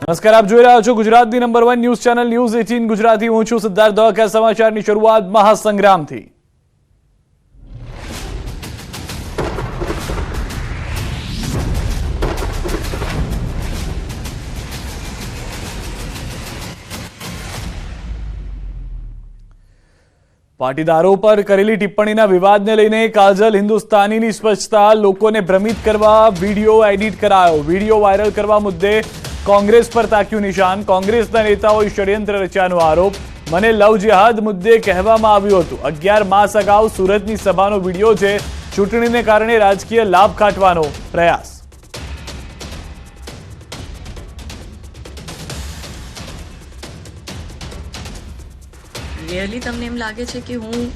નમસ્કાર, આપ જોઈ રહ્યા છો ગુજરાતની number 1 news channel news 18 Gujarati. હું છું સિદ્ધાર્થ ધોળકિયા। સમાચારની શરૂઆત મહાસંગ્રામથી। પાટીદારો પર કરેલી ટિપ્પણીના વિવાદને લઈને કાજલ હિન્દુસ્તાનીની સ્પષ્ટતા। લોકોને ભ્રમિત કરવા વિડીયો એડિટ કરાયો। વિડીયો વાયરલ કરવા મુદ્દે कांग्रेस पर ताक्यु निशान। कांग्रेसना नेताओए षड्यंत्र रच्यानो आरोप। मने लव जिहाद मुद्दे कहेवामां आव्युं हतुं। 11 मास अगाऊ सूरतनी सभानो विडियो छे। चूंटणीने कारणे राजकीय लाभ खाटवानो प्रयास। रियली तमने एम लागे छे कि हूँ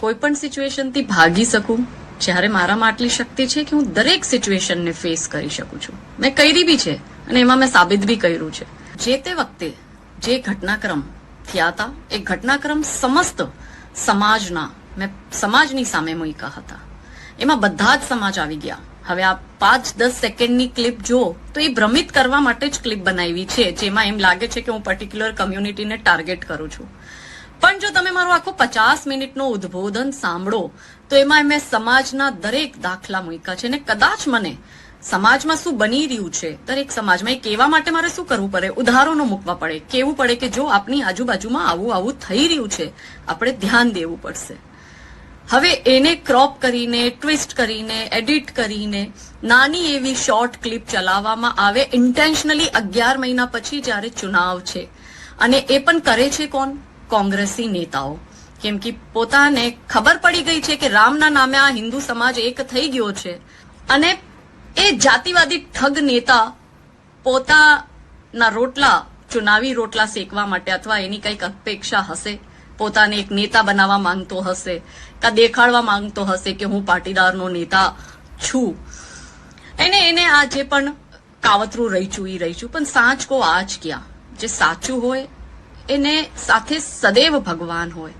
कोईपण सिच्युएशन थी भागी सकूं જ્યારે મારામાં આટલી શક્તિ છે કે હું દરેક સિચ્યુએશનને ફેસ કરી શકું છું। મેં કરી બી છે અને એમાં મેં સાબિત બી કર્યું છે। જે તે વખતે જે ઘટનાક્રમ થયા હતા એ ઘટનાક્રમ સમસ્ત સમાજના મેં સમાજની સામે મૂક્યા હતા। એમાં બધા જ સમાજ આવી ગયા। હવે આ 5-10 સેકન્ડની ક્લિપ જો તો એ ભ્રમિત કરવા માટે જ ક્લિપ બનાવી છે, જેમાં એમ લાગે છે કે હું પર્ટિક્યુલર કમ્યુનિટીને ટાર્ગેટ કરું છું। પણ જો તમે મારો આખો 50 મિનિટનો ઉદ્બોધન સાંભળો તો એમાં મેં સમાજના દરેક દાખલા મૂક્યા છે અને કદાચ મને સમાજમાં શું બની રહ્યું છે દરેક સમાજમાં એ કહેવા માટે મારે શું કરવું પડે, ઉદાહરણો મૂકવા પડે, કહેવું પડે કે જો આપની આજુબાજુમાં આવું થઈ રહ્યું છે આપણે ધ્યાન દેવું પડશે। હવે એને ક્રોપ કરીને, ટ્વિસ્ટ કરીને, એડિટ કરીને નાની એવી શોર્ટ ક્લિપ ચલાવવામાં આવે ઇન્ટેન્શનલી 11 મહિના પછી જ્યારે ચુનાવ છે। અને એ પણ કરે છે કોણ? કોંગ્રેસી નેતાઓ। કેમ કે પોતાને ખબર પડી ગઈ છે કે રામના નામે આ હિન્દુ સમાજ એક થઈ ગયો છે અને એ જાતિવાદી ઠગ નેતા પોતાના રોટલા, ચુનાવી રોટલા શેકવા માટે અથવા એની કંઈક અપેક્ષા હશે, પોતાને એક નેતા બનાવવા માંગતો હશે કે દેખાડવા માંગતો હશે કે હું પાટીદારનો નેતા છું। એને આજે પણ કાવતરું રહીશું પણ સાચ કો આજ ક્યાં। જે સાચું હોય એને સાથે સદૈવ ભગવાન હોય।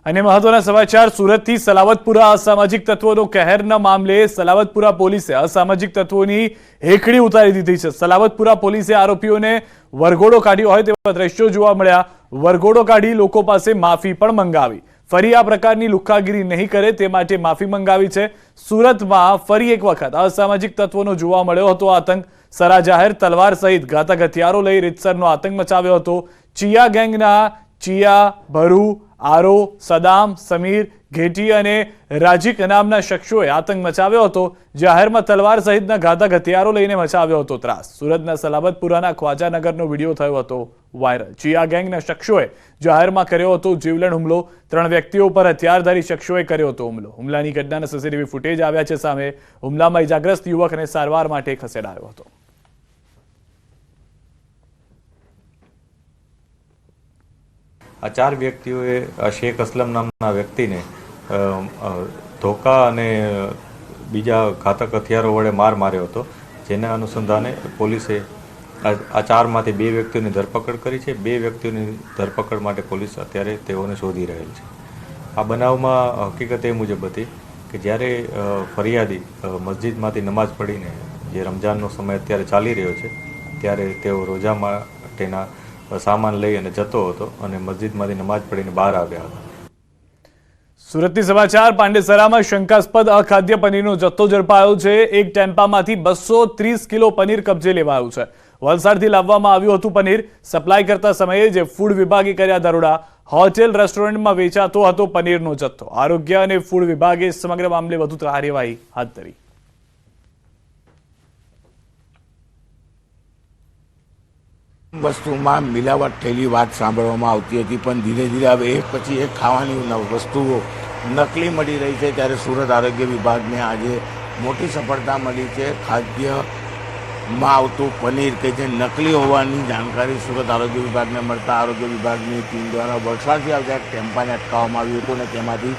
અને મહત્વના સમાચાર સુરતથી। સલાવતપુરા અસામાજિક તત્વોનો કહેરના મામલે સલાવતપુરા પોલીસે અસામાજિક તત્વોની હેકડી ઉતારી દીધી છે। સલાવતપુરા પોલીસે આરોપીઓને વરઘોડો કાઢ્યો હોય તેવા દ્રશ્યો જોવા મળ્યા। વરઘોડો કાઢી લોકો પાસે માફી પણ મંગાવી। ફરી આ પ્રકારની લુખ્ખાગીરી નહીં કરે તે માટે માફી મંગાવી છે। સુરતમાં ફરી એક વખત અસામાજિક તત્વોનો જોવા મળ્યો હતો આતંક। સરા જાહેર તલવાર સહિત ઘાતક હથિયારો લઈ રીતસરનો આતંક મચાવ્યો હતો। ચિયા ગેંગના ચિયા, ભરુ, આરો, સદામ, સમીર, ઘેટી અને રાજીક નામના શખ્સોએ આતંક મચાવ્યો હતો। જાહેરમાં તલવાર સહિતના ઘાતક હથિયારો લઈને મચાવ્યો હતો ત્રાસ। સુરતના સલાબતપુરાના ખ્વાજાનગરનો વિડીયો થયો હતો વાયરલ। ચિયા ગેંગના શખ્સોએ જાહેરમાં કર્યો હતો જીવલેણ હુમલો। 3 વ્યક્તિઓ પર હથિયારધારી શખ્સોએ કર્યો હતો હુમલો। હુમલાની ઘટનાના સીસીટીવી ફૂટેજ આવ્યા છે સામે। હુમલામાં ઇજાગ્રસ્ત યુવકને સારવાર માટે ખસેડાયો હતો। આ 4 વ્યક્તિઓએ શેખ અસલમ નામના વ્યક્તિને ધોકા અને બીજા ઘાતક હથિયારો વડે માર માર્યો હતો, જેના અનુસંધાને પોલીસે આ 4માંથી 2 વ્યક્તિઓની ધરપકડ કરી છે। 2 વ્યક્તિઓની ધરપકડ માટે પોલીસ અત્યારે તેઓને શોધી રહેલ છે। આ બનાવમાં હકીકત એ મુજબ હતી કે જ્યારે ફરિયાદી મસ્જિદમાંથી નમાઝ પઢીને જે રમજાનનો સમય અત્યારે ચાલી રહ્યો છે ત્યારે તેઓ રોજા માટેના સામાન લઈ અને જતો હતો અને મસ્જિદમાંથી નમાઝ પઢીને બહાર આવ્યા હતા। સુરતની સમાચાર। પાંડેસરામાં શંકાસ્પદ અખાદ્ય પનીરનો જથ્થો ઝડપાયો છે। એક ટેમ્પામાંથી 230 કિલો પનીર કબજે લેવાયું છે। વલસાડથી લાવવામાં આવ્યું હતું પનીર। સપ્લાય કરતા સમયે જે ફૂડ વિભાગે કર્યા દરોડા। હોટેલ રેસ્ટોરન્ટમાં વેચાતો હતો પનીરનો જથ્થો। આરોગ્ય અને ફૂડ વિભાગે સમગ્ર મામલે વધુ કાર્યવાહી હાથ ધરી। વસ્તુમાં મિલાવટ થયેલી વાત સાંભળવામાં આવતી હતી, પણ ધીરે ધીરે હવે એક પછી એક ખાવાની વસ્તુઓ નકલી મળી રહી છે। ત્યારે સુરત આરોગ્ય વિભાગને આજે મોટી સફળતા મળી છે। ખાદ્યમાં આવતું પનીર કે જે નકલી હોવાની જાણકારી સુરત આરોગ્ય વિભાગને મળતા આરોગ્ય વિભાગની ટીમ દ્વારા વલસાડથી આવતા એક ટેમ્પાને અટકાવવામાં આવ્યું હતું અને તેમાંથી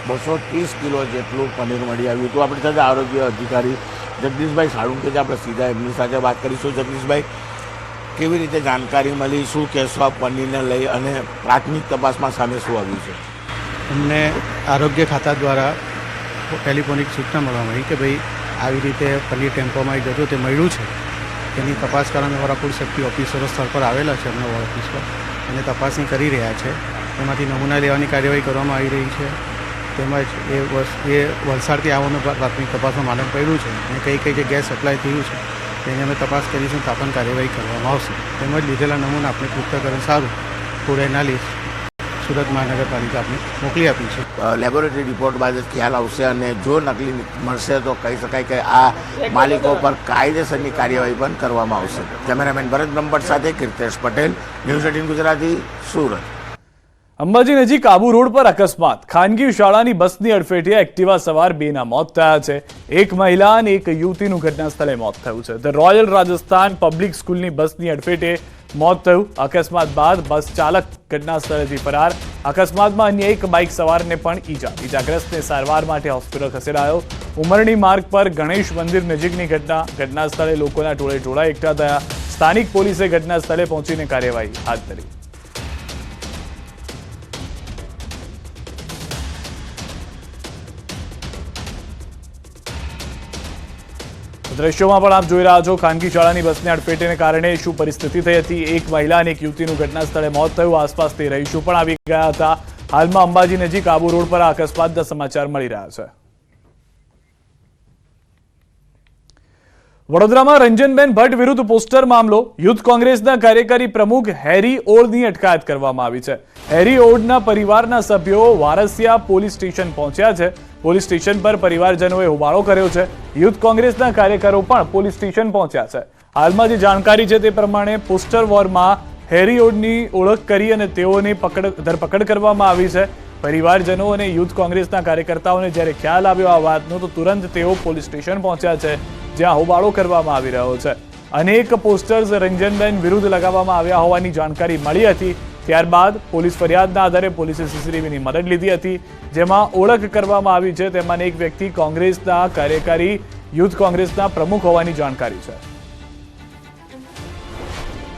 230 કિલો જેટલું પનીર મળી આવ્યું હતું। આપણી સાથે આરોગ્ય અધિકારી જગદીશભાઈ સાળુંકે આપણે સીધા એમની સાથે વાત કરીશું। જગદીશભાઈ, કેવી રીતે જાણકારી મળી, શું કહેશો આ પનીરને લઈ અને પ્રાથમિક તપાસમાં સામે શું આવ્યું છે? અમને આરોગ્ય ખાતા દ્વારા ટેલિફોનિક સૂચના મળવા મળી કે ભાઈ આવી રીતે પનીર ટેમ્પોમાં જતું તે મળ્યું છે તેની તપાસ કરવા અમારા ફૂડ સેફ્ટી ઓફિસરો સ્થળ પર આવેલા છે અમને વોર્ડ ઓફિસ પર અને તપાસણી કરી રહ્યા છે. તેમાંથી નમૂના લેવાની કાર્યવાહી કરવામાં આવી રહી છે. તેમજ એ વલસાડથી આવવાનું પ્રાથમિક તપાસમાં માલૂમ પડ્યું છે અને કઈ જગ્યાએ સપ્લાય થયું છે તેની અમે તપાસ કરીશું. તાપણ કાર્યવાહી કરવામાં આવશે. તેમજ લીધેલા નમૂના આપણે પૃથ્થકરણ સારું ફૂડ એનાલિસ્ટ સુરત મહાનગરપાલિકા આપણે મોકલી આપી છે. લેબોરેટરી રિપોર્ટ બાદ જ ખ્યાલ આવશે અને જો નકલી મળશે તો કહી શકાય કે આ માલિકો પર કાયદેસરની કાર્યવાહી પણ કરવામાં આવશે. કેમેરામેન ભરત બ્રહ્મભટ્ટ સાથે કીર્તેશ પટેલ, ન્યૂઝ 18 ગુજરાતી, સુરત. અંબાજી નજીક આબુ રોડ પર અકસ્માત. ખાનગી શાળાની બસની અડફેટે એક્ટિવા સવાર બેના મોત થયા છે. એક મહિલા અને એક યુવતીનું ઘટના સ્થળે મોત થયું છે. ધ રોયલ રાજસ્થાન પબ્લિક સ્કૂલની બસની અડફેટે મોત થયું. અકસ્માત બાદ બસ ચાલક ઘટના સ્થળેથી ફરાર. અકસ્માતમાં અન્ય એક બાઇક સવારને પણ ઈજાગ્રસ્તને સારવાર માટે હોસ્પિટલ ખસેડાયો. ઉમરણી માર્ગ પર ગણેશ મંદિર નજીકની ઘટના સ્થળે લોકોના ટોળે એકઠા થયા. સ્થાનિક પોલીસે ઘટના સ્થળે પહોંચીને કાર્યવાહી હાથ ધરી. દ્રશ્યોમાં પણ આપ જોઈ રહ્યા છો ખાનગી શાળાની બસને અડફેટેને કારણે શું પરિસ્થિતિ થઈ હતી. એક મહિલા અને એક યુવતીનું ઘટના સ્થળે મોત થયું. આસપાસથી રહીશો પણ આવી ગયા હતા. હાલમાં અંબાજી નજીક આબુ રોડ પર આ અકસ્માતના સમાચાર મળી રહ્યા છે. વડોદરામાં રંજનબેન ભટ્ટ વિરુદ્ધ પોસ્ટર મામલો. યુથ કોંગ્રેસના કાર્યકારી પ્રમુખ હેરી ઓડની અટકાયત કરવામાં આવી છે. હેરી ઓડના પરિવારના સભ્યો વારસિયા પોલીસ સ્ટેશન પહોંચ્યા છે. પોલીસ સ્ટેશન પર પરિવારજનોએ હોબાળો કર્યો છે. યુથ કોંગ્રેસના કાર્યકરો પણ પોલીસ સ્ટેશન પહોંચ્યા છે. હાલમાં જે જાણકારી છે તે પ્રમાણે પોસ્ટર વોરમાં હેરી ઓડની ઓળખ કરી અને તેઓની ધરપકડ કરવામાં આવી છે. પરિવારજનો અને યુથ કોંગ્રેસના કાર્યકર્તાઓને જ્યારે ખ્યાલ આવ્યો આ વાતનો તો તુરંત તેઓ પોલીસ સ્ટેશન પહોંચ્યા છે, જ્યાં હોબાળો કરવામાં આવી રહ્યો છે. અનેક પોસ્ટર્સ રંજનબેન વિરુદ્ધ લગાવવામાં આવ્યા હોવાની જાણકારી મળી હતી. ત્યારબાદ પોલીસ ફરિયાદના આધારે પોલીસે સીસીટીવીની મદદ લીધી હતી, જેમાં ઓળખ કરવામાં આવી છે. તેમાંનો એક વ્યક્તિ કોંગ્રેસના કાર્યકારી યુથ કોંગ્રેસના પ્રમુખ હોવાની જાણકારી છે.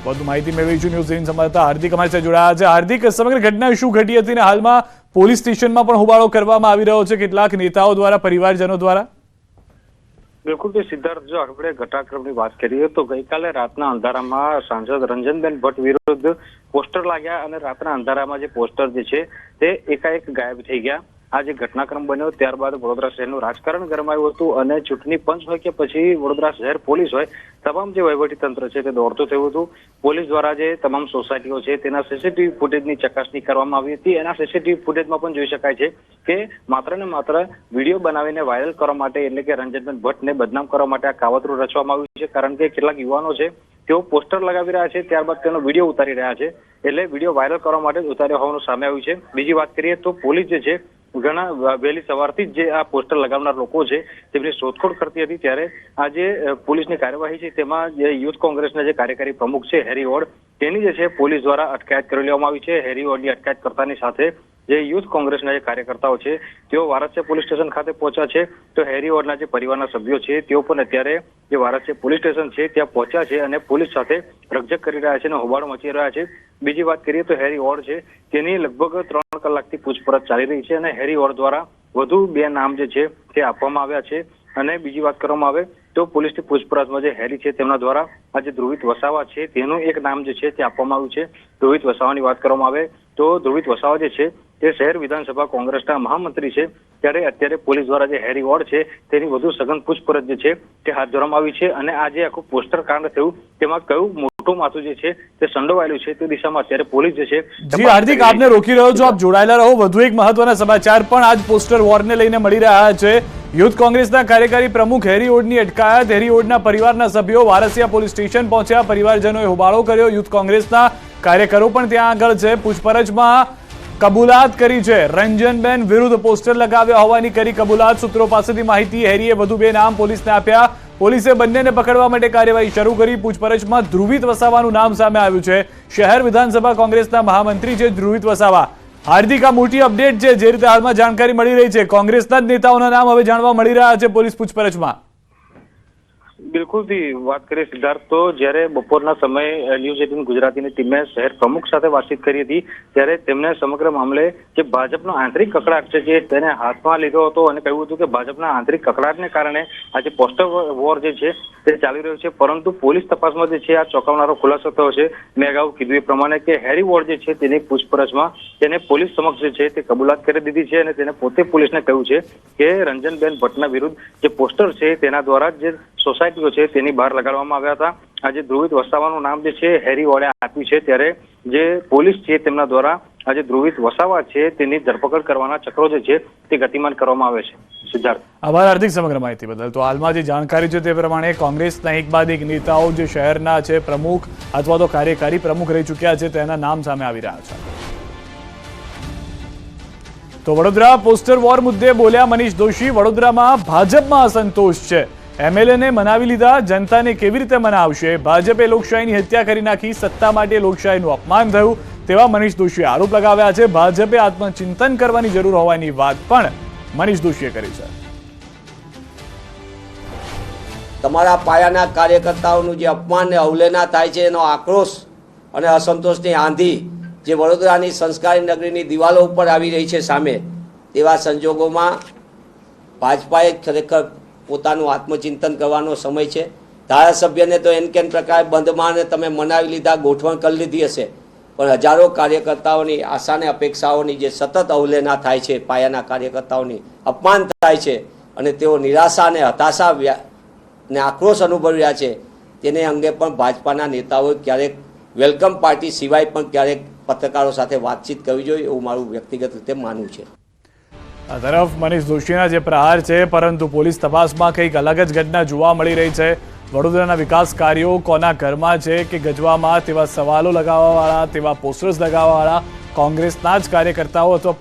વધુ માહિતી મેળવીશું ન્યૂઝ 18 સંવાદદાતા હાર્દિક અમારી સાથે જોડાયા છે. હાર્દિક, સમગ્ર ઘટના શું ઘટી હતી અને હાલમાં પોલીસ સ્ટેશનમાં પણ હોબાળો કરવામાં આવી રહ્યો છે કેટલાક નેતાઓ દ્વારા, પરિવારજનો દ્વારા? બિલકુલ તે સિદ્ધાર્થ, જો આપણે ઘટનાક્રમની વાત કરીએ તો ગઈકાલે રાતના અંધારામાં સાંસદ રંજનબેન ભટ્ટ વિરુદ્ધ પોસ્ટર લાગ્યા અને રાતના અંધારામાં જે પોસ્ટર જે છે તે એકાએક ગાયબ થઈ ગયા. આ જે ઘટનાક્રમ બન્યો ત્યારબાદ વડોદરા શહેરનું રાજકારણ ગરમાયું હતું અને ચૂંટણી પંચ હોય કે પછી વડોદરા શહેર પોલીસ હોય, તમામ જે વહીવટી તંત્ર છે તે દોડતું થયું હતું. પોલીસ દ્વારા જે તમામ સોસાયટીઓ છે તેના સીસીટીવી ફૂટેજની ચકાસણી કરવામાં આવી હતી. એના સીસીટીવી ફૂટેજમાં પણ જોઈ શકાય છે કે માત્ર ને માત્ર વિડીયો બનાવીને વાયરલ કરવા માટે, એટલે કે રંજનબેન ભટ્ટને બદનામ કરવા માટે આ કાવતરું રચવામાં આવ્યું છે. કારણ કે કેટલાક યુવાનો છે તેઓ પોસ્ટર લગાવી રહ્યા છે, ત્યારબાદ તેનો વિડીયો ઉતારી રહ્યા છે, એટલે વિડીયો વાયરલ કરવા માટે જ ઉતાર્યો હોવાનું સામે આવ્યું છે. બીજી વાત કરીએ તો પોલીસ જે છે ઘણા વહેલી સવારથી જ જે આ પોસ્ટર લગાવનાર લોકો છે તેમની શોધખોળ કરતી હતી. ત્યારે આ જે પોલીસની કાર્યવાહી છે તેમાં જે યુથ કોંગ્રેસના જે કાર્યકારી પ્રમુખ છે હેરી ઓડ, તેની જે છે પોલીસ દ્વારા અટકાયત કરી લેવામાં આવી છે. હેરી ઓડની અટકાયત કરતાની સાથે જે યુથ કોંગ્રેસના જે કાર્યકર્તાઓ છે તેઓ વારસિયા પોલીસ સ્ટેશન ખાતે પહોંચ્યા છે. તો હેરી ઓડના જે પરિવારના સભ્યો છે તેઓ પણ અત્યારે જે વારસિયા પોલીસ સ્ટેશન છે ત્યાં પહોંચ્યા છે અને પોલીસ સાથે રકઝક કરી રહ્યા છે અને હોબાળો મચી રહ્યા છે. બીજી વાત કરીએ તો હેરી ઓડ છે તેની લગભગ 3 કલાકથી પૂછપરછ ચાલી રહી છે અને હેરી ઓડ દ્વારા વધુ 2 નામ જે છે તે આપવામાં આવ્યા છે. અને બીજી વાત કરવામાં આવે તો પોલીસની પૂછપરછમાં જે હેરી છે તેમના દ્વારા આ જે ધ્રુવિત વસાવા છે તેનું એક નામ જે છે તે આપવામાં આવ્યું છે. ધ્રુવિત વસાવાની વાત કરવામાં આવે તો ધ્રુવિત વસાવા જે છે તે શહેર વિધાનસભા કોંગ્રેસના મહામંત્રી છે. ત્યારે અત્યારે પોલીસ દ્વારા જે હેરી ઓડ છે તેની વધુ સઘન પૂછપરછ જે છે તે હાથ ધરવામાં આવી છે. અને આ જે આખું પોસ્ટર કાંડ થયું તેમાં કયું મોટું માથું જે છે તે સંડોવાયેલું છે તે દિશામાં અત્યારે પોલીસ જે છે. જી હાર્દિક, આપને રોકી રહ્યો છો, આપ જોડાયેલા રહો. વધુ એક મહત્વના સમાચાર પણ આજ પોસ્ટર વોરને લઈને મળી રહ્યા છે. યુથ કોંગ્રેસના કાર્યકારી પ્રમુખ હેરી ઓડની અટકાયત. હેરી ઓડના પરિવારના સભ્યો વારસિયા પોલીસ સ્ટેશન પહોંચ્યા. પરિવારજનોએ હોબાળો કર્યો. યુથ કોંગ્રેસના કાર્યકરો પણ ત્યાં આગળ છે. પૂછપરછમાં કબૂલાત કરી છે. રંજનબેન વિરુદ્ધ પોસ્ટર લગાવ્યા હોવાની કરી કબૂલાત. સૂત્રો પાસેથી માહિતી. હેરીએ વધુ 2 નામ પોલીસને આપ્યા. પોલીસે બંનેને પકડવા માટે કાર્યવાહી શરૂ કરી. પૂછપરછમાં ધ્રુવિત વસાવાનું નામ સામે આવ્યું છે. શહેર વિધાનસભા કોંગ્રેસના મહામંત્રી છે ધ્રુવિત વસાવા. હાર્દિક, આ મોટી અપડેટ છે. જે રીતે હાલમાં જાણકારી મળી રહી છે, કોંગ્રેસના જ નેતાઓના નામ હવે જાણવા મળી રહ્યા છે પોલીસ પૂછપરછમાં. બિલકુલથી વાત કરીએ સિદ્ધાર્થ, તો જ્યારે બપોરના સમયે ન્યૂઝ 18 ગુજરાતીની ટીમે શહેર પ્રમુખ સાથે વાતચીત કરી હતી ત્યારે તેમણે સમગ્ર મામલે જે ભાજપનો આંતરિક કકળાટ છે જે તેને હાથમાં લીધો હતો અને કહ્યું હતું કે ભાજપના આંતરિક કકળાટને કારણે આજે પોસ્ટર વોર જે છે તે ચાલી રહ્યો છે, પરંતુ પોલીસ તપાસમાં જે છે આ ચોંકાવનારો ખુલાસો થયો છે. મેં અગાઉ કીધું એ પ્રમાણે કે હેરી વોર્ડ જે છે તેની પૂછપરછમાં તેને પોલીસ સમક્ષ જે છે તે કબૂલાત કરી દીધી છે અને તેને પોતે પોલીસને કહ્યું છે કે રંજનબેન ભટ્ટના વિરુદ્ધ જે પોસ્ટર છે તેના દ્વારા જે સોસાયટીઓ છે તેની બહાર લગાડવામાં આવ્યા હતા. આજે ધ્રુવિત વસાવાનું નામ જે છે હેરી વોર્ડે આપ્યું છે, ત્યારે જે પોલીસ છે તેમના દ્વારા આજે ધ્રુવિત વસાવા છે તેની ધરપકડ કરવાના ચક્રો જે છે તે ગતિમાન કરવામાં આવે છે. સિદ્ધાર્થ, આભાર હાર્દિક સમગ્ર માહિતી બદલ. તો હાલમાં જે જાણકારી છે તે પ્રમાણે કોંગ્રેસના એક બાદ એક નેતાઓ જે શહેરના છે પ્રમુખ અથવા તો કાર્યકારી પ્રમુખ રહી ચૂક્યા છે તેના નામ સામે આવી રહ્યા છે. તો વડોદરા પોસ્ટર વોર મુદ્દે બોલ્યા મનીષ દોશી. વડોદરામાં ભાજપમાં અસંતોષ છે, એમએલએને મનાવી લીધા, જનતાને કેવી રીતે મનાવશે? ભાજપે લોકશાહીની હત્યા કરી નાખી, સત્તા માટે લોકશાહીનું અપમાન થયું તેવા મનીષ દોશીએ આરોપ લગાવ્યા છે. ભાજપે આત્મચિંતન કરવાની જરૂર હોવાની વાત પણ મનીષ દોશીએ કરી છે. તમારા પાયાના કાર્યકર્તાઓનું જે અપમાન ને અવહેલના થાય છે એનો આક્રોશ અને અસંતોષની આંધી જે વડોદરાની સંસ્કારી નગરીની દિવાલો ઉપર આવી રહી છે સામે, તેવા સંજોગોમાં ભાજપાએ ખરેખર પોતાનું આત્મચિંતન કરવાનો સમય છે. ધારાસભ્યને તો એન કેન પ્રકારે બંધમાં તમે મનાવી લીધા, ગોઠવણ કરી લીધી હશે, પણ હજારો કાર્યકર્તાઓની આશા અને અપેક્ષાઓની જે સતત અવહેલના થાય છે, પાયાના કાર્યકર્તાઓની અપમાન થાય છે અને તેઓ નિરાશા અને હતાશા ને આક્રોશ અનુભવી રહ્યા છે, તેને અંગે પણ ભાજપાના નેતાઓએ ક્યારેક વેલકમ પાર્ટી સિવાય પણ ક્યારેક પત્રકારો સાથે વાતચીત કરવી જોઈએ એવું મારું વ્યક્તિગત રીતે માનવું છે. આ તરફ મનીષ દોશીના જે પ્રહાર છે, પરંતુ પોલીસ તપાસમાં કંઈક અલગ જ ઘટના જોવા મળી રહી છે. વડોદરાના વિકાસ કાર્યો કોના ઘરમાં છે કે ગજવામાં તેવા સવાલો લગાવવાવાળા, તેવા પોસ્ટર્સ લગાવવાવાળા કોંગ્રેસના જ કાર્યકર્તાઓ અથવા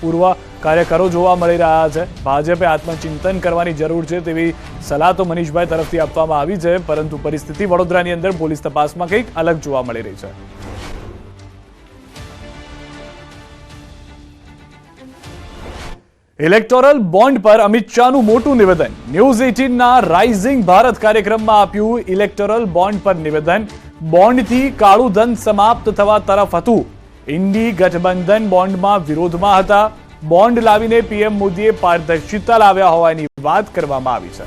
પૂર્વ કાર્યકરો જોવા મળી રહ્યા છે. ભાજપે આત્મચિંતન કરવાની જરૂર છે તેવી સલાહ તો મનીષભાઈ તરફથી આપવામાં આવી છે, પરંતુ પરિસ્થિતિ વડોદરાની અંદર પોલીસ તપાસમાં કંઈક અલગ જોવા મળી રહી છે. ઇલેક્ટોરલ બોન્ડ પર અમિત શાહનું મોટું નિવેદન. ન્યૂઝ 18ના રાઇઝિંગ ભારત કાર્યક્રમમાં આપ્યું ઇલેક્ટોરલ બોન્ડ પર નિવેદન. બોન્ડથી કાળું ધન સમાપ્ત થવા તરફ હતું. ઇન્ડી ગઠબંધન બોન્ડમાં વિરોધમાં હતા. બોન્ડ લાવીને પીએમ મોદીએ પારદર્શિતા લાવ્યા હોવાની વાત કરવામાં આવી છે.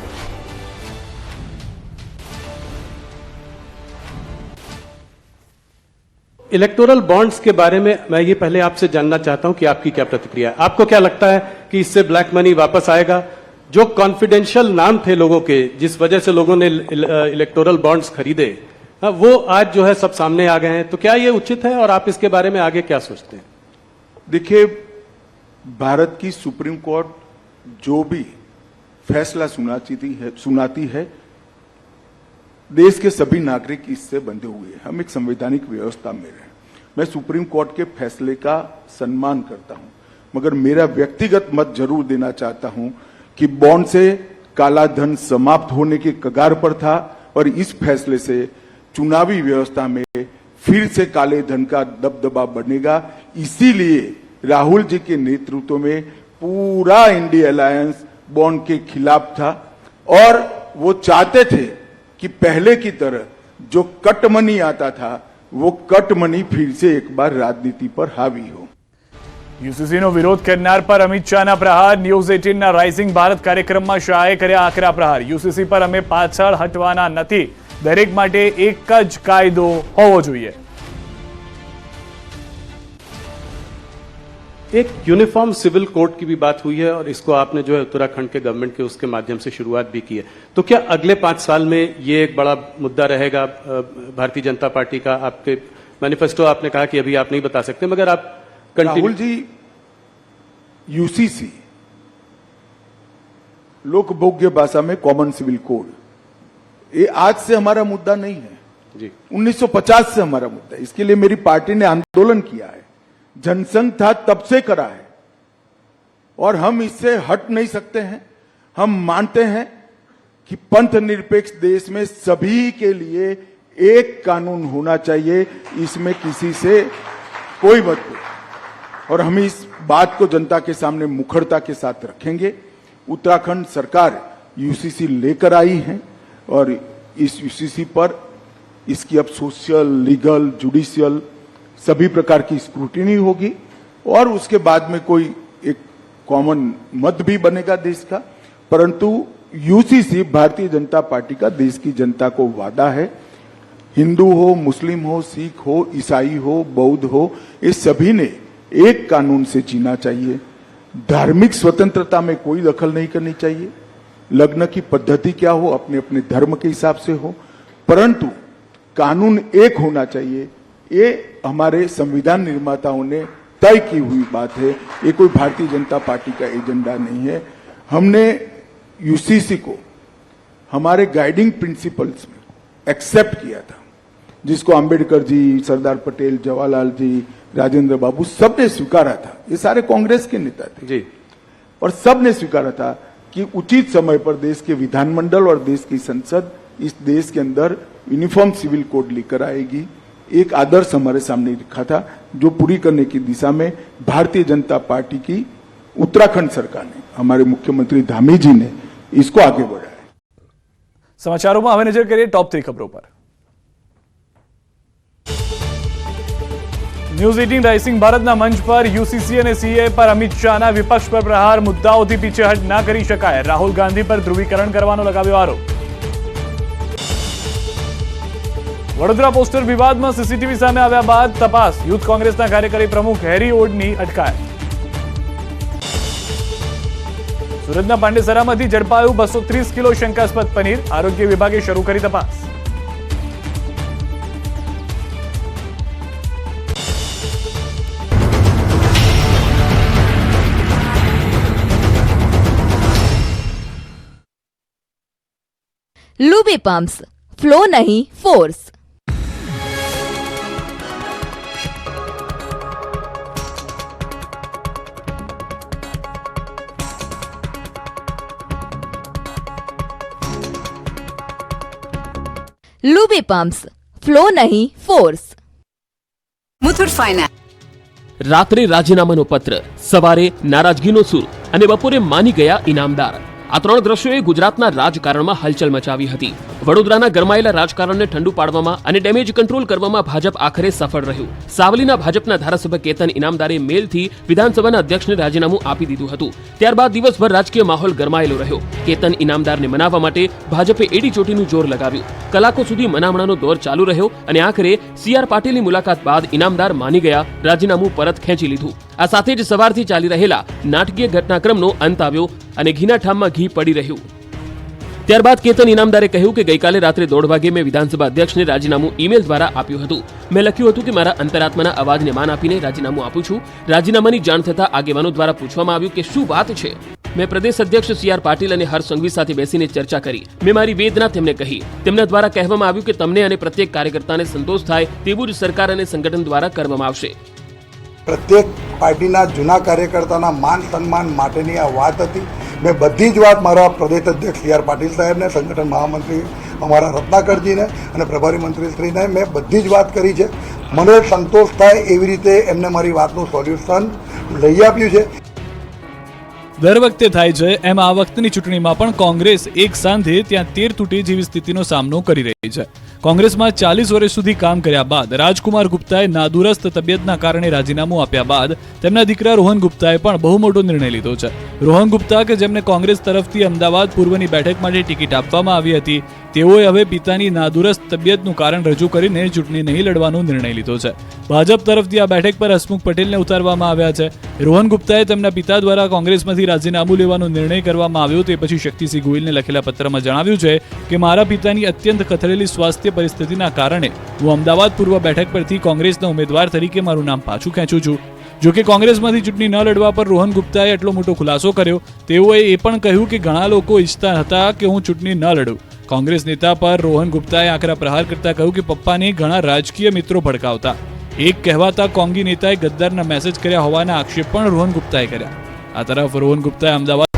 इलेक्टोरल बॉन्ड्स के बारे में मैं ये पहले आपसे जानना चाहता हूं कि आपकी क्या प्रतिक्रिया है. आपको क्या लगता है कि इससे ब्लैक मनी वापस आएगा? जो कॉन्फिडेंशियल नाम थे लोगों के, जिस वजह से लोगों ने इलेक्टोरल बॉन्ड्स खरीदे, वो आज जो है सब सामने आ गए हैं. तो क्या ये उचित है और आप इसके बारे में आगे क्या सोचते हैं? देखिए, भारत की सुप्रीम कोर्ट जो भी फैसला सुनाती है देश के सभी नागरिक इससे बंधे हुए हैं. हम एक संवैधानिक व्यवस्था में रहे. मैं सुप्रीम कोर्ट के फैसले का सम्मान करता हूं, मगर मेरा व्यक्तिगत मत जरूर देना चाहता हूं कि बॉन्ड से काला धन समाप्त होने के कगार पर था और इस फैसले से चुनावी व्यवस्था में फिर से काले धन का दबदबा बनेगा. इसीलिए राहुल जी के नेतृत्व में पूरा इंडिया अलायंस बॉन्ड के खिलाफ था और वो चाहते थे कि पहले की तरह जो कट मनी आता था वो कट मनी फिर से एक बार राजनीति पर हावी हो. યુસીસીનો વિરોધ કરનાર પર અમિત શાહના પ્રહાર. ન્યૂઝ 18ના રાઇઝિંગ ભારત કાર્યક્રમમાં શાહે કર્યા આકરા પ્રહાર. યુસીસી પર અમે પાછળ હટવાના નથી, દરેક માટે એક જ કાયદો હોવો જોઈએ. एक यूनिफॉर्म सिविल कोड की भी बात हुई है और इसको आपने जो है उत्तराखंड के गवर्नमेंट के उसके माध्यम से शुरुआत भी की है. तो क्या अगले 5 साल में ये एक बड़ा मुद्दा रहेगा भारतीय जनता पार्टी का? आपके मैनिफेस्टो आपने कहा कि अभी आप नहीं बता सकते, मगर आप राहुल जी, यूसीसी लोकभोग्य भाषा में कॉमन सिविल कोड, ये आज से हमारा मुद्दा नहीं है जी, 1950 से हमारा मुद्दा है. इसके लिए मेरी पार्टी ने आंदोलन किया है, जनसंघ था तब से करा है और हम इससे हट नहीं सकते हैं. हम मानते हैं कि पंथ निरपेक्ष देश में सभी के लिए एक कानून होना चाहिए, इसमें किसी से कोई मतभेद, और हम इस बात को जनता के सामने मुखरता के साथ रखेंगे. उत्तराखंड सरकार यूसीसी लेकर आई है. और इस यूसीसी पर इसकी अब सोशल, लीगल, जुडिशियल सभी प्रकार की स्क्रूटिनी होगी और उसके बाद में कोई एक कॉमन मत भी बनेगा देश का। परंतु यूसीसी भारतीय जनता पार्टी का देश की जनता को वादा है। हिंदू हो, मुस्लिम हो, सिख हो, ईसाई हो, बौद्ध हो, ये सभी ने एक कानून से जीना चाहिए। धार्मिक स्वतंत्रता में कोई दखल नहीं करनी चाहिए। लग्न की पद्धति क्या हो, अपने अपने धर्म के हिसाब से हो, परंतु कानून एक होना चाहिए। ये हमारे संविधान निर्माताओं ने तय की हुई बात है। ये कोई भारतीय जनता पार्टी का एजेंडा नहीं है। हमने यूसीसी को हमारे गाइडिंग प्रिंसिपल्स में एक्सेप्ट किया था, जिसको अंबेडकर जी, सरदार पटेल, जवाहरलाल जी, राजेंद्र बाबू सबने स्वीकारा था। ये सारे कांग्रेस के नेता थे जी, और सबने स्वीकारा था कि उचित समय पर देश के विधानमंडल और देश की संसद इस देश के अंदर यूनिफॉर्म सिविल कोड लेकर आएगी। एक आदर्श हमारे सामने रखा था, जो पूरी करने की दिशा में भारतीय जनता पार्टी की उत्तराखंड सरकार ने, हमारे मुख्यमंत्री धामी जी ने इसको आगे बढ़ाया। समाचारों में હવે નજર કરીએ ટોપ 3 ખબરો પર। ન્યૂઝ 18 રાઇસિંગ ભારતના મંચ પર યુસીસી અને સીએ પર અમિત શાહના વિપક્ષ પર પ્રહાર, મુદ્દાઓથી પીછેહટ ના કરી શકાય, રાહુલ ગાંધી પર ધ્રુવીકરણ કરવાનો લગાવ્યો આરોપ। વડોદરા પોસ્ટર વિવાદમાં સીસીટીવી સામે આવ્યા બાદ તપાસ, યુથ કોંગ્રેસના કાર્યકારી પ્રમુખ હેરી ઓડની અટકાયત। સુરતના પાંડેસરામાંથી ઝડપાયું 230 કિલો શંકાસ્પદ પનીર, આરોગ્ય વિભાગે શરૂ કરી તપાસ। लूबी पंप्स, फ्लो नहीं फोर्स। लूबी पंप्स, फ्लो नहीं फोर्स। मुथूट फाइनेंस। રાત્રે રાજીનામાનો પત્ર, સવારે નારાજગીનો સૂર અને બપોરે માની ગયા ઇનામદાર। આ ત્રણ દ્રશ્યોએ ગુજરાતના રાજકારણમાં હલચલ મચાવી હતી। વડોદરાના ગરમાયેલા રાજકારણને ઠંડુ પાડવામાં અને ડેમેજ કંટ્રોલ કરવામાં ભાજપ આખરે સફળ રહ્યું। સાવલીના ભાજપના ધારાસભ્ય કેતન ઇનામદારે મેલથી વિધાનસભાના અધ્યક્ષને રાજીનામું આપી દીધું હતું। ત્યારબાદ દિવસભર રાજકીય માહોલ ગરમાયેલો રહ્યો। કેતન ઇનામદારને મનાવવા માટે ભાજપે એડી ચોટીનું જોર લગાવ્યું। કલાકો સુધી મનામણાનો દોર ચાલુ રહ્યો અને આખરે સીઆર પાટીલની મુલાકાત બાદ ઇનામદાર માની ગયા, રાજીનામું પરત ખેંચી લીધું। આ સાથે જ સવારથી ચાલી રહેલા નાટકીય ઘટનાક્રમનો અંત આવ્યો અને ઘીના ઠામમાં ઘી પડી રહ્યું। ત્યારબાદ કેતન ઇનામદારે કહ્યું કે ગઈકાલે રાત્રે 1:30 વાગે મેં વિધાનસભા અધ્યક્ષને રાજીનામું ઈમેલ દ્વારા આપ્યું હતું। મેં લખ્યું હતું કે મારા અંતરાત્માના અવાજને માન આપીને રાજીનામું આપું છું। રાજીનામાની જાણ થતાં આગેવાનો દ્વારા પૂછવામાં આવ્યું કે શું વાત છે। મેં પ્રદેશ અધ્યક્ષ સીઆર પાટીલ અને હર્ષ સંઘવી સાથે બેસીને ચર્ચા કરી। મેં મારી વેદના તેમને કહી। તેમના દ્વારા કહેવામાં આવ્યું કે તમને અને પ્રત્યેક કાર્યકર્તાને સંતોષ થાય તેવું જ સરકાર અને સંગઠન દ્વારા કરવામાં આવશે। પ્રત્યેક પાર્ટીના જૂના કાર્યકર્તાના માન સન્માન માટેની આ વાત હતી। મેં બધી જ વાત મારા પ્રદેશ અધ્યક્ષ સીઆર પાટીલ સાહેબને, સંગઠન મહામંત્રી અમારા રત્નાકરજીને અને પ્રભારી મંત્રીશ્રીને મેં બધી જ વાત કરી છે। મને સંતોષ થાય એવી રીતે એમને મારી વાતનું સોલ્યુશન લઈ આપ્યું છે। દર વખતે થાય છે એમ આ વખતની ચૂંટણીમાં પણ કોંગ્રેસ એક સાંધે ત્યાં 13 તૂટે જેવી સ્થિતિનો સામનો કરી રહી છે। કોંગ્રેસમાં 40 વર્ષ સુધી કામ કર્યા બાદ રાજકુમાર ગુપ્તાએ નાદુરસ્ત તબિયતના કારણે રાજીનામું આપ્યા બાદ તેમના દીકરા રોહન ગુપ્તાએ પણ બહુ મોટો નિર્ણય લીધો છે। રોહન ગુપ્તા કે જેમને કોંગ્રેસ તરફથી અમદાવાદ પૂર્વની બેઠક માટે ટિકિટ આપવામાં આવી હતી, તેઓએ હવે પિતાની નાદુરસ્ત તબિયતનું કારણ રજૂ કરીને ચૂંટણી નહીં લડવાનો નિર્ણય લીધો છે। ભાજપ તરફથી આ બેઠક પર હસમુખ પટેલને ઉતારવામાં આવ્યા છે। રોહન ગુપ્તાએ તેમના પિતા દ્વારા કોંગ્રેસમાંથી રાજીનામું લેવાનો નિર્ણય કરવામાં આવ્યો તે પછી શક્તિસિંહ ગોહિલને લખેલા પત્રમાં જણાવ્યું છે કે મારા પિતાની અત્યંત ખતરેલી સ્વાસ્થ્ય પરિસ્થિતિના કારણે હું અમદાવાદ પૂર્વ બેઠક પરથી કોંગ્રેસના ઉમેદવાર તરીકે મારું નામ પાછું ખેંચું છું। જો કે કોંગ્રેસમાંથી ચૂંટણી ન લડવા પર રોહન ગુપ્તાએ એટલો મોટો ખુલાસો કર્યો। તેઓએ એ પણ કહ્યું કે ઘણા લોકો ઈચ્છતા હતા કે હું ચૂંટણી ન લડું। કોંગ્રેસ નેતા પર રોહન ગુપ્તાએ આકરા પ્રહાર કરતા કહ્યું કે પપ્પાને ઘણા રાજકીય મિત્રો ભડકાવતા। એક કહેવાતા કોંગી નેતાએ ગદ્દારના મેસેજ કર્યા હોવાના આક્ષેપ પણ રોહન ગુપ્તાએ કર્યા। આ તરફ રોહન ગુપ્તાએ અમદાવાદ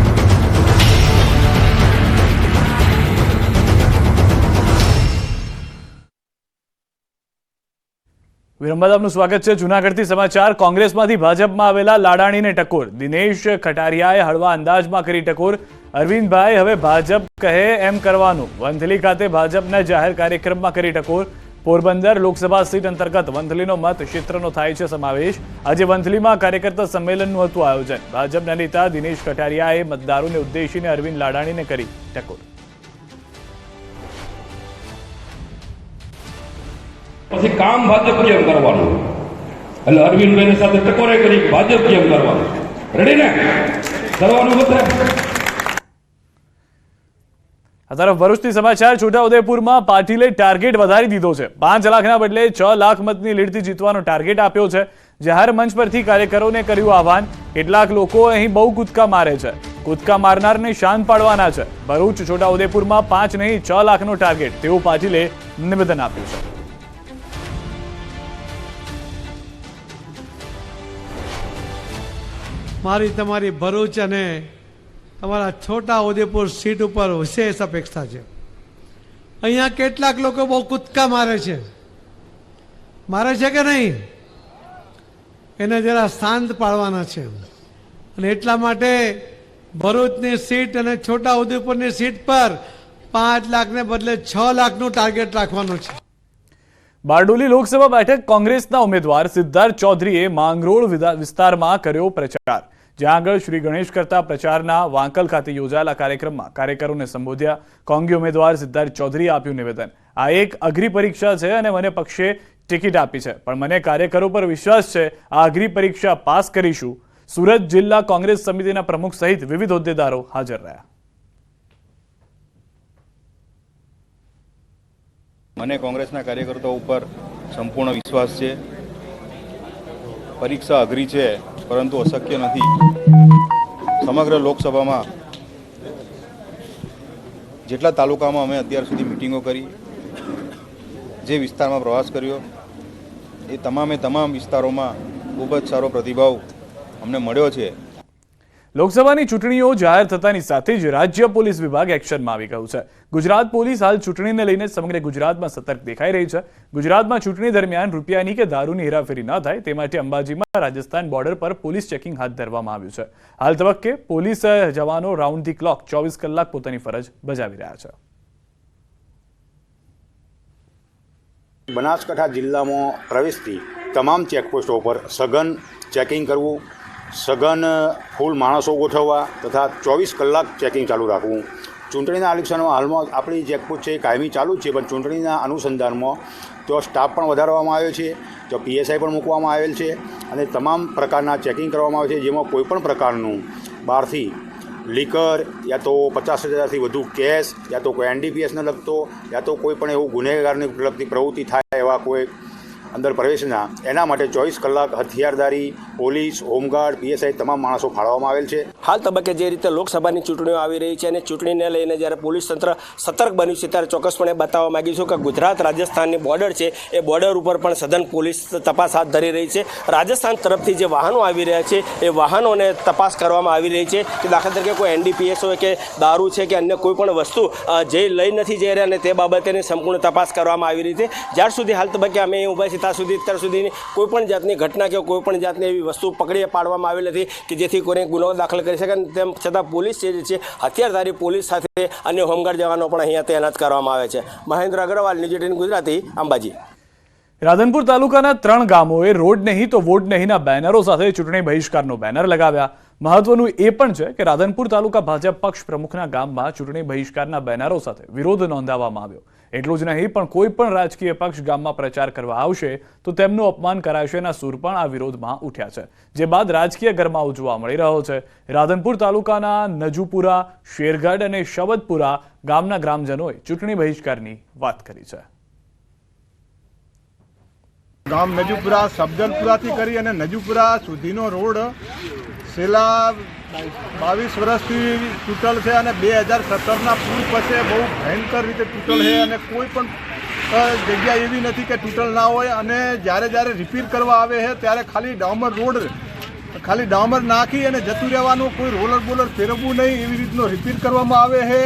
વિરામ બાદ આપનું સ્વાગત છે। જૂનાગઢથી સમાચાર। કોંગ્રેસમાંથી ભાજપમાં આવેલા લાડાણીને ટકોર, દિનેશ ખટારિયાએ હળવા અંદાજમાં કરી ટકોર। અરવિંદભાઈ, હવે ભાજપ કહે એમ કરવાનું. વંથલી ખાતે ભાજપના જાહેર કાર્યક્રમમાં કરી ટકોર. પોરબંદર લોકસભા સીટ અંતર્ગત વંથલીનો મત ક્ષેત્રનો થાય છે સમાવેશ. આજે વંથલીમાં કાર્યકર્તા સંમેલનનું હતું આયોજન. ભાજપના નેતા દિનેશ કટારિયાએ મતદારોને ઉદ્દેશીને અરવિંદ લાડાણીને કરી ટકોર. પછી કામ ભાજપ કેમ કરવાનું, એટલે અરવિંદભાઈ સાથે ટકોરે કરી ભાજપ કેમ કરવાનું. રેડી ને કરવાનું બધા. આ તરફ ભરૂચથી સમાચાર. છોટાઉદેપુરમાં પાટીલે ટાર્ગેટ વધારી દીધો છે. 5 લાખના બદલે 6 લાખ મતની લીડથી જીતવાનો ટાર્ગેટ આપ્યો છે. જાહેર મંચ પરથી કાર્યકરોને કર્યું આહવાન. કેટલાક લોકો અહીં બહુ કૂદકા મારે છે. કૂદકા મારનારને શાંત પાડવાના છે. ભરૂચ છોટાઉદેપુરમાં 5 નહીં 6 લાખનો ટાર્ગેટ તેવું પાટીલે નિવેદન આપ્યું છે. મારી તમારી ભરૂચ અને તમારા છોટા ઉદેપુર સીટ ઉપર વિશેષ અપેક્ષા છે. અહીંયા કેટલાક લોકો બહુ કૂદકા મારે છે કે નહીં, એને જરા શાંત પાડવાના છે. અને એટલા માટે ભરૂચની સીટ અને છોટા ઉદેપુરની સીટ પર 5 લાખને બદલે 6 લાખનું ટાર્ગેટ રાખવાનું છે. બારડોલી લોકસભા બેઠક કોંગ્રેસના ઉમેદવાર સિદ્ધાર્થ ચૌધરીએ માંગરોળ વિસ્તારમાં કર્યો પ્રચાર. જ્યાં આગળ શ્રી ગણેશ કરતા પ્રચારના વાંકલ ખાતે યોજાયેલા કાર્યક્રમમાં કાર્યકરોને સંબોધ્યા. કોંગ્રેસ ઉમેદવાર સિદ્ધાર્થ ચૌધરીએ આપ્યું નિવેદન. આ એક અઘરી પરીક્ષા છે અને મને પક્ષે ટિકિટ આપી છે, પણ મને કાર્યકરો પર વિશ્વાસ છે. આ અઘરી પરીક્ષા પાસ કરીશું. સુરત જિલ્લા કોંગ્રેસ સમિતિના પ્રમુખ સહિત વિવિધ હોદ્દેદારો હાજર રહ્યા. મને કોંગ્રેસના કાર્યકર્તાઓ ઉપર સંપૂર્ણ વિશ્વાસ છે. પરીક્ષા અઘરી છે પરંતુ અશક્ય નથી. સમગ્ર લોકસભામાં જેટલા તાલુકામાં અમે અત્યાર સુધી મિટિંગો કરી, જે વિસ્તારમાં પ્રવાસ કર્યો, એ તમામ વિસ્તારોમાં ખૂબ જ સારો પ્રતિભાવ અમને મળ્યો છે. લોકસભાની ચૂંટણીઓ જાહેર થતાની સાથે જ રાજ્ય પોલીસ વિભાગ એક્શનમાં આવી ગયું છે. ગુજરાત પોલીસ હાલ ચૂંટણીને લઈને સમગ્ર ગુજરાતમાં સતર્ક દેખાઈ રહી છે. ગુજરાતમાં ચૂંટણી દરમિયાન રૂપિયાની કે દારૂની હેરાફેરી ન થાય તે માટે અંબાજીમાં રાજસ્થાન બોર્ડર પર પોલીસ ચેકિંગ હાથ ધરવામાં આવ્યું છે. હાલ તબક્કે પોલીસ જવાનો રાઉન્ડ ધી ક્લોક 24 કલાક પોતાની ફરજ બજાવી રહ્યા છે. બનાસકાંઠા જિલ્લામાં પ્રવેશતી તમામ ચેકપોસ્ટો પર સઘન ચેકિંગ કરવું, સઘન ફૂલ માણસો ગોઠવવા તથા 24 કલાક ચેકિંગ ચાલુ રાખવું. ચૂંટણીના અનુસંધાનમાં હાલમાં આપણી ચેકપોસ્ટ છે કાયમી ચાલુ જ છે, પણ ચૂંટણીના અનુસંધાનમાં તો સ્ટાફ પણ વધારવામાં આવ્યો છે, તો PSI પણ મૂકવામાં આવેલ છે અને તમામ પ્રકારના ચેકિંગ કરવામાં આવે છે, જેમાં કોઈપણ પ્રકારનું બહારથી લીકર યા તો 50,000થી વધુ કેશ યા તો કોઈ NDPSને લગતો યા તો કોઈ પણ એવું ગુનેગારની લગતી પ્રવૃત્તિ થાય એવા કોઈ અંદર પ્રવેશના, એના માટે 24 કલાક હથિયારધારી પોલીસ, હોમગાર્ડ, PSI તમામ માણસો ફાળવવામાં આવેલ છે. હાલ તબક્કે જે રીતે લોકસભાની ચૂંટણીઓ આવી રહી છે અને ચૂંટણીને લઈને જ્યારે પોલીસ તંત્ર સતર્ક બન્યું છે ત્યારે ચોક્કસપણે બતાવવા માંગીશું કે ગુજરાત રાજસ્થાનની બોર્ડર છે એ બોર્ડર ઉપર પણ સઘન પોલીસ તપાસ હાથ ધરી રહી છે. રાજસ્થાન તરફથી જે વાહનો આવી રહ્યા છે એ વાહનોને તપાસ કરવામાં આવી રહી છે કે દાખલા તરીકે કોઈ NDPS હોય કે દારૂ છે કે અન્ય કોઈ પણ વસ્તુ જે લઈ નથી જઈ રહ્યા અને તે બાબતેની સંપૂર્ણ તપાસ કરવામાં આવી રહી છે. જ્યાર સુધી હાલ તબક્કે અમે અહીં ઊભા છીએ અત્યાર સુધીની કોઈપણ જાતની ઘટના કે કોઈપણ જાતની એવી વસ્તુ પકડી પાડવામાં આવેલ નથી કે જેથી કોઈને ગુનો દાખલ કરી શકે. તેમ છતાં પોલીસ જે છે હથિયારધારી પોલીસ સાથે અન્ય હોમગાર્ડ જવાનો પણ અહીંયા તૈનાત કરવામાં આવે છે. મહેન્દ્ર અગ્રવાલ, ન્યૂઝ 18 ગુજરાતી, અંબાજી. રાધનપુર તાલુકાના 3 ગામોએ રોડ નહીં તો વોટ નહીંના બેનરો સાથે ચૂંટણી બહિષ્કારનો બેનર લગાવ્યા. મહત્વનું એ પણ છે કે રાધનપુર તાલુકા ભાજપ પક્ષ પ્રમુખના ગામમાં ચૂંટણી બહિષ્કારના બેનરો સાથે વિરોધ નોંધાવવામાં આવ્યો. એટલું જ નહીં પણ કોઈ પણ રાજકીય પક્ષ ગામમાં પ્રચાર કરવા આવશે તો તેમનું અપમાન કરાશેના સૂર પણ આ વિરોધમાં ઉઠ્યા છે, જે બાદ રાજકીય ગરમાવો જોવા મળી રહ્યો છે. રાધનપુર તાલુકાના નજુપુરા, શેરગઢ અને શબદપુરા ગામના ગ્રામજનોએ ચૂંટણી બહિષ્કારની વાત કરી છે. ગામ નજુપુરા સબદલપુરાથી કરી અને નજુપુરા સુધીનો રોડ છેલ્લા 22 વર્ષથી તૂટલ છે અને 2017ના પૂર પછી બહુ ભયંકર રીતે તૂટલ છે અને કોઈ પણ જગ્યા એવી નથી કે તૂટલ ના હોય. અને જ્યારે રિપેર કરવા આવે છે ત્યારે ખાલી ડામર નાખી અને જતું રહેવાનું, કોઈ રોલર બોલર ફેરવવું નહીં, એવી રીતનો રિપેર કરવામાં આવે છે.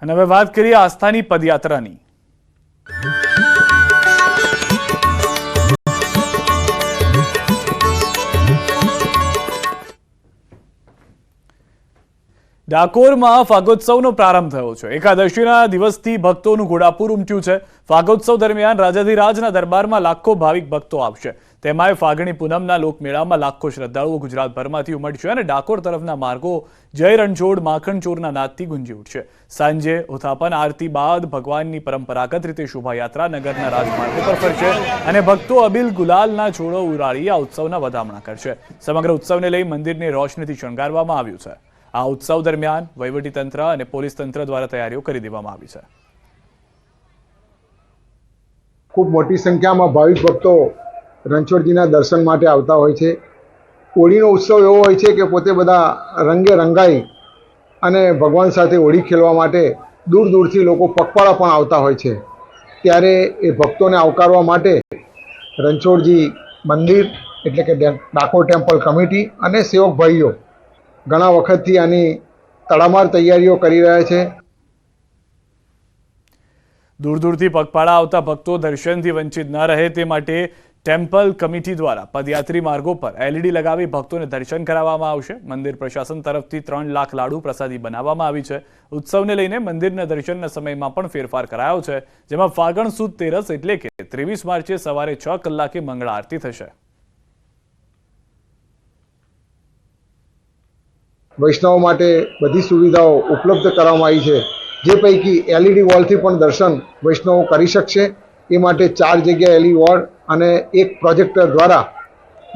અને હવે વાત કરીએ આસ્થાની પદયાત્રાની. ડાકોરમાં ફાગોત્સવનો પ્રારંભ થયો છે. એકાદશીના દિવસથી ભક્તોનું ઘોડાપુર ઉમટ્યું છે. ફાગોત્સવ દરમિયાન રાજાધિરાજના દરબારમાં લાખો ભાવિક ભક્તો આવશે. તેમાંય ફાગણી પૂનમના લોકમેળામાં લાખો શ્રદ્ધાળુઓ ગુજરાતભરમાંથી ઉમટશે અને ડાકોર તરફના માર્ગો જય રણછોડ માખણચોરના નાદથી ગુંજી ઉઠશે. સાંજે ઉથાપન આરતી બાદ ભગવાનની પરંપરાગત રીતે શોભાયાત્રા નગરના રાજમાર્ગો પર ફરશે અને ભક્તો અબીલ ગુલાલના છોડો ઉડાડી આ ઉત્સવના વધામણા કરશે. સમગ્ર ઉત્સવને લઈ મંદિરને રોશનીથી શણગારવામાં આવ્યું છે. આ ઉત્સવ દરમિયાન વહીવટીતંત્ર અને પોલીસ તંત્ર દ્વારા તૈયારીઓ કરી દેવામાં આવી છે. ખૂબ મોટી સંખ્યામાં ભાવિક ભક્તો રણછોડજીના દર્શન માટે આવતા હોય છે. હોળીનો ઉત્સવ એવો હોય છે કે પોતે બધા રંગે રંગાઈ અને ભગવાન સાથે હોળી ખેલવા માટે દૂર દૂરથી લોકો પગપાળા પણ આવતા હોય છે. ત્યારે એ ભક્તોને આવકારવા માટે રણછોડજી મંદિર એટલે કે ડાકોર ટેમ્પલ કમિટી અને સેવક ભાઈઓ ઘણા વખતથી આની તડામાર તૈયારીઓ કરી રહ્યા છે. દૂર દૂરથી પગપાળા આવતા ભક્તો દર્શનથી વંચિત ન રહે તે માટે ટેમ્પલ કમિટી દ્વારા પદયાત્રી માર્ગો પર LED લગાવી ભક્તોને દર્શન કરાવવામાં આવશે. મંદિર પ્રશાસન તરફથી 3 લાખ લાડુ પ્રસાદી બનાવવામાં આવી છે. ઉત્સવને લઈને મંદિરના દર્શનના સમયમાં પણ ફેરફાર કરાયો છે, જેમાં ફાગણ સુદ તેરસ એટલે કે 23 માર્ચે સવારે 6 કલાકે મંગળા આરતી થશે. વૈષ્ણવો માટે બધી સુવિધાઓ ઉપલબ્ધ કરવામાં આવી છે, જે પૈકી LED વોલથી પણ દર્શન વૈષ્ણવો કરી શકશે. એ માટે 4 જગ્યાએ LED વોલ અને એક પ્રોજેક્ટર દ્વારા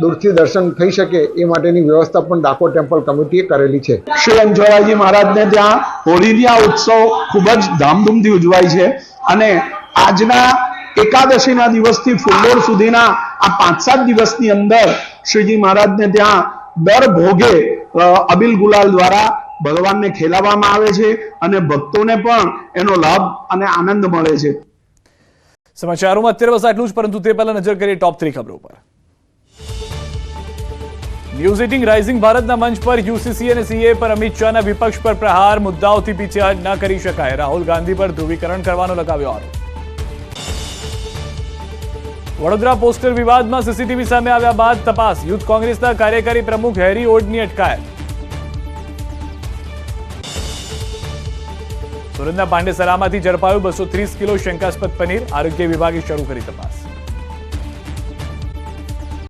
દૂરથી દર્શન થઈ શકે એ માટેની વ્યવસ્થા પણ ડાકોર ટેમ્પલ કમિટીએ કરેલી છે. શ્રી રણછોડરાયજી મહારાજને ત્યાં હોળીની આ ઉત્સવ ખૂબ જ ધામધૂમથી ઉજવાય છે અને આજના એકાદશીના દિવસથી ફુલ્લોર સુધીના આ 5-7 દિવસની અંદર શ્રીજી મહારાજને ત્યાં દર ભોગે અબીલ ગુલાલ દ્વારા ભગવાનને ખેલાવવામાં આવે છે અને ભક્તોને પણ એનો લાભ અને આનંદ મળે છે. સમાચારોમાં અત્યારે બસ આટલું જ, પરંતુ તે પહેલા નજર કરીએ ટોપ 3 ખબરો પર. ન્યૂઝ 18 રાઇઝિંગ ભારતના મંચ પર યુસીસી અને સીએ પર અમિત શાહના વિપક્ષ પર પ્રહાર. મુદ્દાઓથી પીછેહટ ન કરી શકાય. રાહુલ ગાંધી પર ધ્રુવીકરણ કરવાનો લગાવ્યો આરોપ. વડોદરા પોસ્ટર વિવાદમાં સીસીટીવી સામે આવ્યા બાદ તપાસ. યુથ કોંગ્રેસના કાર્યકારી પ્રમુખ હેરી ઓડની અટકાયત. સુરતના પાંડેસરામાંથી ઝડપાયું 230 કિલો શંકાસ્પદ પનીર. આરોગ્ય વિભાગે શરૂ કરી તપાસ.